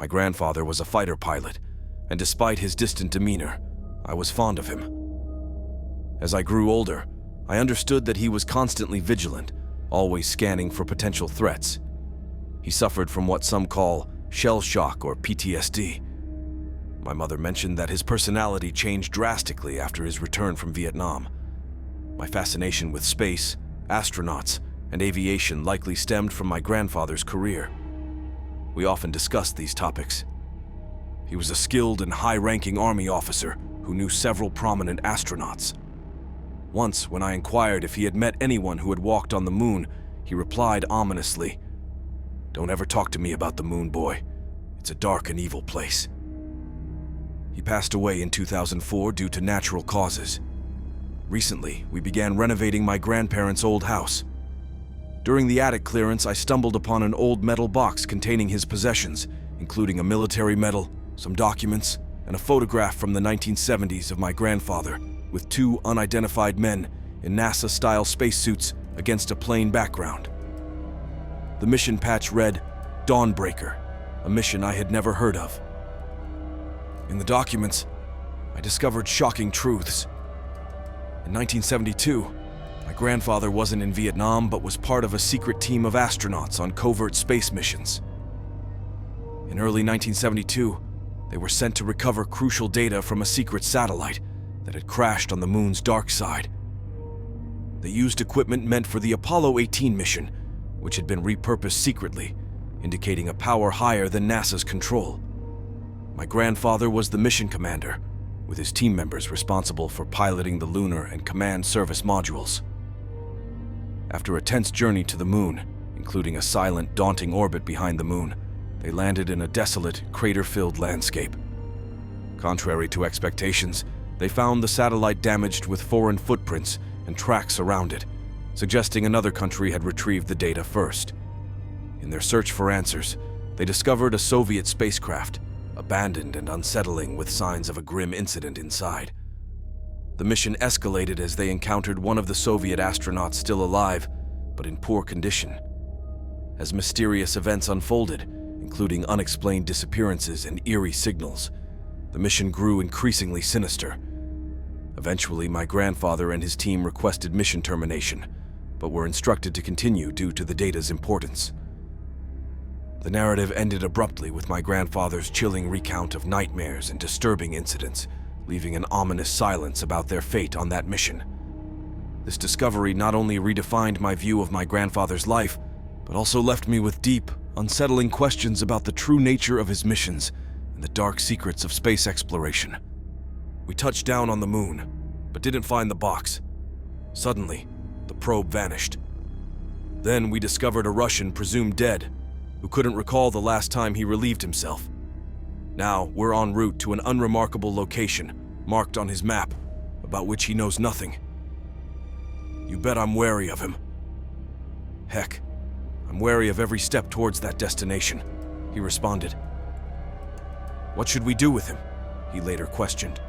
My grandfather was a fighter pilot, and despite his distant demeanor, I was fond of him. As I grew older, I understood that he was constantly vigilant, always scanning for potential threats. He suffered from what some call shell shock or PTSD. My mother mentioned that his personality changed drastically after his return from Vietnam. My fascination with space, astronauts, and aviation likely stemmed from my grandfather's career. We often discussed these topics. He was a skilled and high-ranking Army officer who knew several prominent astronauts. Once, when I inquired if he had met anyone who had walked on the moon, he replied ominously, "Don't ever talk to me about the moon, boy. It's a dark and evil place." He passed away in 2004 due to natural causes. Recently, we began renovating my grandparents' old house. During the attic clearance, I stumbled upon an old metal box containing his possessions, including a military medal, some documents, and a photograph from the 1970s of my grandfather, with two unidentified men in NASA-style spacesuits against a plain background. The mission patch read, "Dawnbreaker," a mission I had never heard of. In the documents, I discovered shocking truths. In 1972, my grandfather wasn't in Vietnam but was part of a secret team of astronauts on covert space missions. In early 1972, they were sent to recover crucial data from a secret satellite that had crashed on the moon's dark side. They used equipment meant for the Apollo 18 mission, which had been repurposed secretly, indicating a power higher than NASA's control. My grandfather was the mission commander, with his team members responsible for piloting the lunar and command service modules. After a tense journey to the moon, including a silent, daunting orbit behind the moon, they landed in a desolate, crater-filled landscape. Contrary to expectations, they found the satellite damaged with foreign footprints and tracks around it, suggesting another country had retrieved the data first. In their search for answers, they discovered a Soviet spacecraft, abandoned and unsettling with signs of a grim incident inside. The mission escalated as they encountered one of the Soviet astronauts still alive, but in poor condition. As mysterious events unfolded, including unexplained disappearances and eerie signals, the mission grew increasingly sinister. Eventually, my grandfather and his team requested mission termination, but were instructed to continue due to the data's importance. The narrative ended abruptly with my grandfather's chilling recount of nightmares and disturbing incidents, leaving an ominous silence about their fate on that mission. This discovery not only redefined my view of my grandfather's life, but also left me with deep, unsettling questions about the true nature of his missions and the dark secrets of space exploration. We touched down on the moon, but didn't find the box. Suddenly, the probe vanished. Then we discovered a Russian presumed dead, who couldn't recall the last time he relieved himself. Now, we're en route to an unremarkable location, marked on his map, about which he knows nothing. You bet I'm wary of him. Heck, I'm wary of every step towards that destination, he responded. What should we do with him? He later questioned.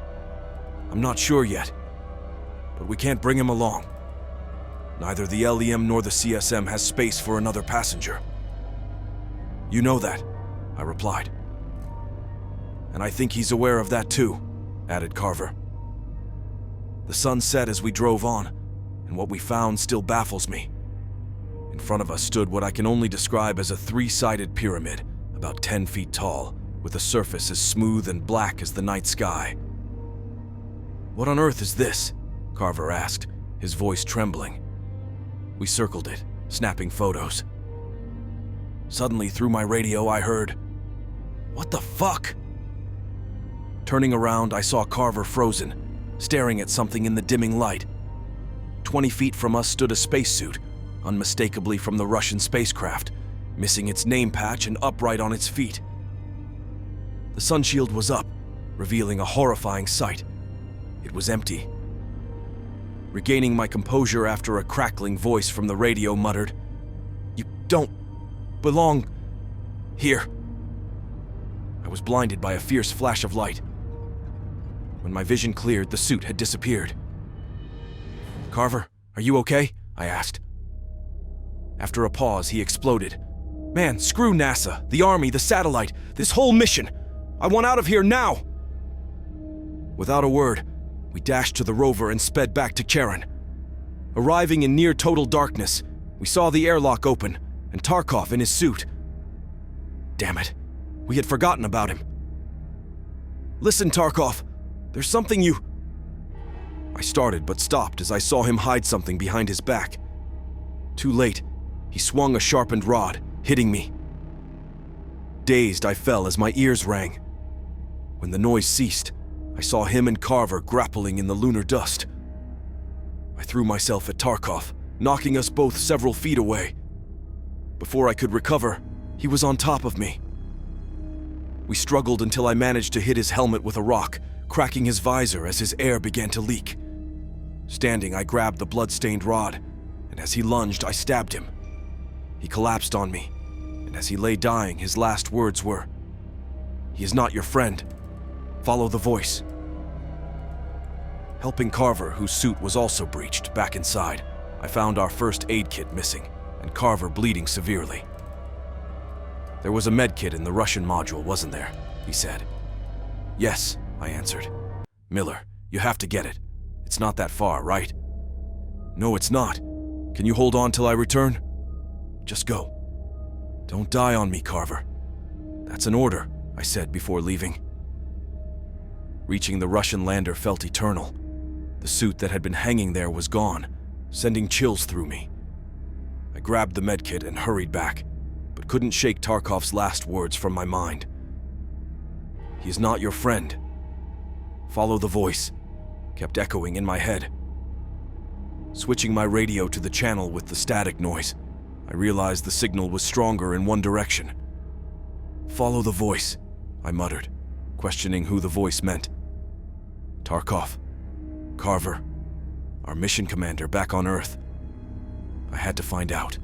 I'm not sure yet, but we can't bring him along. Neither the LEM nor the CSM has space for another passenger. You know that, I replied. And I think he's aware of that too, added Carver. The sun set as we drove on, and what we found still baffles me. In front of us stood what I can only describe as a three-sided pyramid, about 10 feet tall, with a surface as smooth and black as the night sky. What on earth is this? Carver asked, his voice trembling. We circled it, snapping photos. Suddenly, through my radio, I heard, "What the fuck?" Turning around, I saw Carver frozen, staring at something in the dimming light. 20 feet from us stood a spacesuit, unmistakably from the Russian spacecraft, missing its name patch and upright on its feet. The sunshield was up, revealing a horrifying sight. It was empty. Regaining my composure after a crackling voice from the radio muttered, "You don't belong here." I was blinded by a fierce flash of light. When my vision cleared, the suit had disappeared. "Carver, are you okay?" I asked. After a pause, he exploded. Man, screw NASA, the Army, the satellite, this whole mission. I want out of here now! Without a word, we dashed to the rover and sped back to Charon. Arriving in near total darkness, we saw the airlock open and Tarkov in his suit. Damn it, we had forgotten about him. Listen, Tarkov, there's something you... I started but stopped as I saw him hide something behind his back. Too late, he swung a sharpened rod, hitting me. Dazed, I fell as my ears rang. When the noise ceased, I saw him and Carver grappling in the lunar dust. I threw myself at Tarkov, knocking us both several feet away. Before I could recover, he was on top of me. We struggled until I managed to hit his helmet with a rock, cracking his visor as his air began to leak. Standing, I grabbed the blood-stained rod, and as he lunged, I stabbed him. He collapsed on me, and as he lay dying, his last words were, "He is not your friend. Follow the voice." Helping Carver, whose suit was also breached, back inside, I found our first aid kit missing, and Carver bleeding severely. "There was a med kit in the Russian module, wasn't there?" he said. "Yes," I answered. "Miller, you have to get it. It's not that far, right?" "No, it's not. Can you hold on till I return?" "Just go. Don't die on me, Carver." "That's an order," I said before leaving. Reaching the Russian lander felt eternal. The suit that had been hanging there was gone, sending chills through me. I grabbed the medkit and hurried back, but couldn't shake Tarkov's last words from my mind. "He is not your friend. Follow the voice," kept echoing in my head. Switching my radio to the channel with the static noise, I realized the signal was stronger in one direction. "Follow the voice," I muttered, questioning who the voice meant. Tarkov, Carver, our mission commander back on Earth. I had to find out.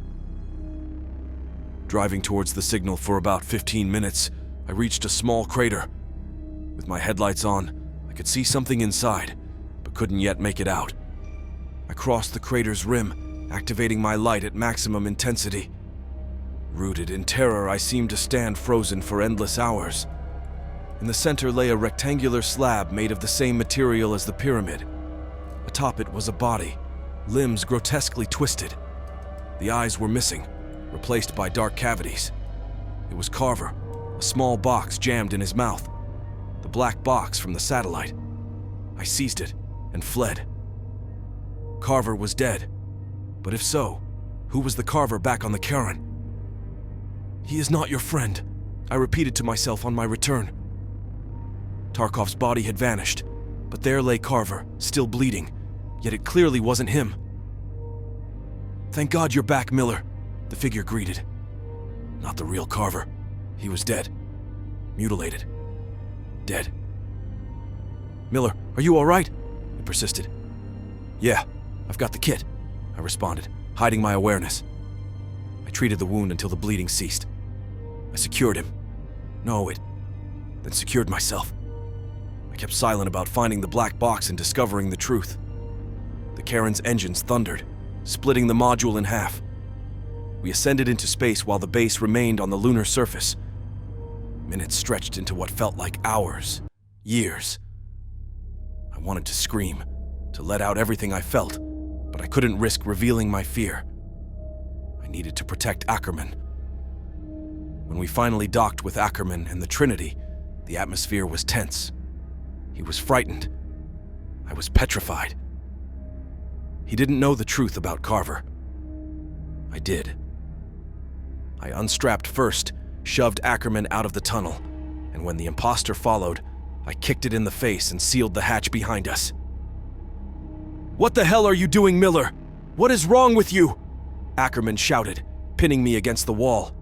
Driving towards the signal for about 15 minutes, I reached a small crater. With my headlights on, I could see something inside, but couldn't yet make it out. I crossed the crater's rim, activating my light at maximum intensity. Rooted in terror, I seemed to stand frozen for endless hours. In the center lay a rectangular slab made of the same material as the pyramid. Atop it was a body, limbs grotesquely twisted. The eyes were missing, replaced by dark cavities. It was Carver, a small box jammed in his mouth. The black box from the satellite. I seized it and fled. Carver was dead. But if so, who was the Carver back on the Charon? "He is not your friend," I repeated to myself on my return. Tarkov's body had vanished, but there lay Carver, still bleeding, yet it clearly wasn't him. "Thank God you're back, Miller," the figure greeted. Not the real Carver. He was dead. Mutilated. Dead. "Miller, are you all right?" It persisted. "Yeah, I've got the kit," I responded, hiding my awareness. I treated the wound until the bleeding ceased. I secured him. Then secured myself. I kept silent about finding the black box and discovering the truth. The Charon's engines thundered, splitting the module in half. We ascended into space while the base remained on the lunar surface. Minutes stretched into what felt like hours, years. I wanted to scream, to let out everything I felt, but I couldn't risk revealing my fear. I needed to protect Ackerman. When we finally docked with Ackerman and the Trinity, the atmosphere was tense. He was frightened. I was petrified. He didn't know the truth about Carver. I did. I unstrapped first, shoved Ackerman out of the tunnel, and when the imposter followed, I kicked it in the face and sealed the hatch behind us. "What the hell are you doing, Miller? What is wrong with you?" Ackerman shouted, pinning me against the wall.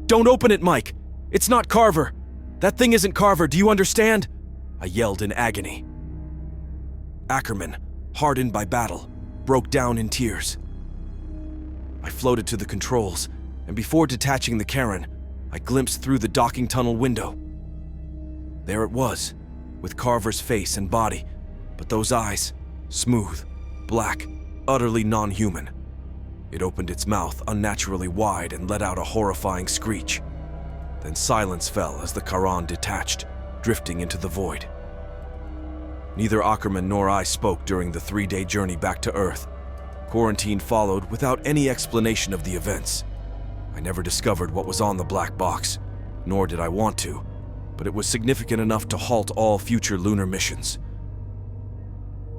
"Don't open it, Mike. It's not Carver. That thing isn't Carver, do you understand?" I yelled in agony. Ackerman, hardened by battle, broke down in tears. I floated to the controls, and before detaching the Charon, I glimpsed through the docking tunnel window. There it was, with Carver's face and body, but those eyes, smooth, black, utterly non-human. It opened its mouth unnaturally wide and let out a horrifying screech. Then silence fell as the Charon detached, drifting into the void. Neither Ackerman nor I spoke during the 3-day journey back to Earth. Quarantine followed without any explanation of the events. I never discovered what was on the black box, nor did I want to, but it was significant enough to halt all future lunar missions.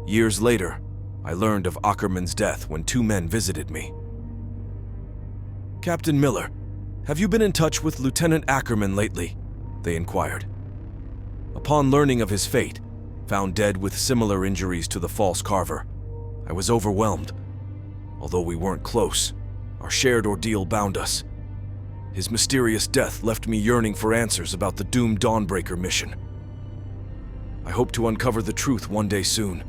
Years later, I learned of Ackerman's death when 2 men visited me. "Captain Miller, have you been in touch with Lieutenant Ackerman lately?" they inquired. Upon learning of his fate, found dead with similar injuries to the false carver, I was overwhelmed. Although we weren't close, our shared ordeal bound us. His mysterious death left me yearning for answers about the doomed Dawnbreaker mission. I hope to uncover the truth one day soon,